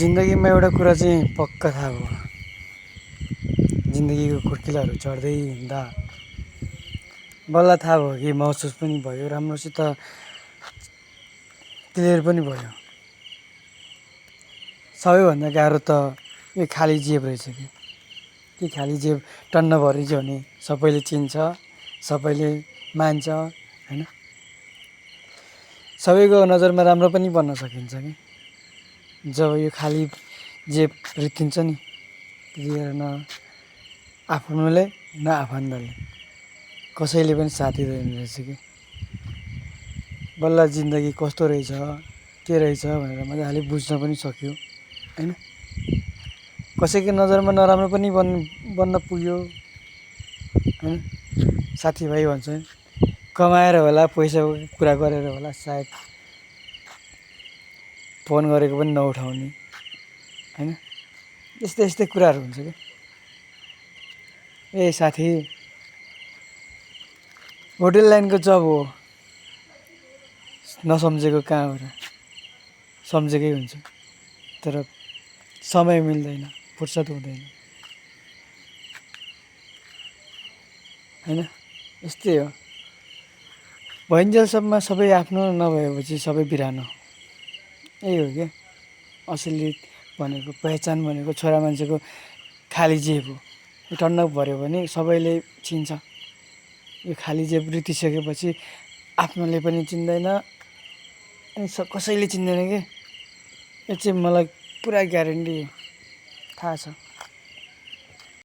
जिन्दगीमा एउटा कुरा चाहिँ पक्का थाहा भयो। जिन्दगीको खुड्किलाहरू चढ्दै हिँड्दा बल्ल थाहा भयो कि महसुस पनि भयो, राम्रोसित क्लियर पनि भयो। सबैभन्दा गाह्रो त यो खाली जेब रहेछ कि खाली जेब टन्न भरिन्छ भने सबैले चिन्छ, सबैले मान्छ होइन। सबैको नजरमा राम्रो पनि बन्न सकिन्छ कि जब यो खाली जेब रित्तिन्छ नि, त्यतिखेर न आफ्नोले न आफन्तले कसैले पनि साथ दिँदैन रहेछ कि। बल्ल जिन्दगी कस्तो रहेछ, के रहेछ भनेर मजाले बुझ्न पनि सक्यो होइन। कसैको नजरमा नराम्रो पनि बन्न पुग्यो होइन। साथीभाइ भन्छ कमाएर होला, पैसाको कुरा गरेर होला, सायद फोन गरेको पनि नउठाउने होइन। यस्तै यस्तै कुराहरू हुन्छ कि ए साथी होटल लाइनको जब हो, नसम्झेको कहाँ हो र, सम्झेकै हुन्छ तर समय मिल्दैन, फुर्सद हुँदैन होइन। यस्तै हो, भइन्जेलसम्म सबै आफ्नो नभएपछि सबै बिरानो, यही हो क्या असली भनेको। पहिचान भनेको छोरा मान्छेको खाली जेब हो। यो टन्न भऱ्यो भने सबैले चिन्छ। यो खाली जेब रित्तिसकेपछि आफ्नोले पनि चिन्दैन अनि कसैले चिन्दैन कि। यो चाहिँ मलाई पुरा ग्यारेन्टी थाहा छ।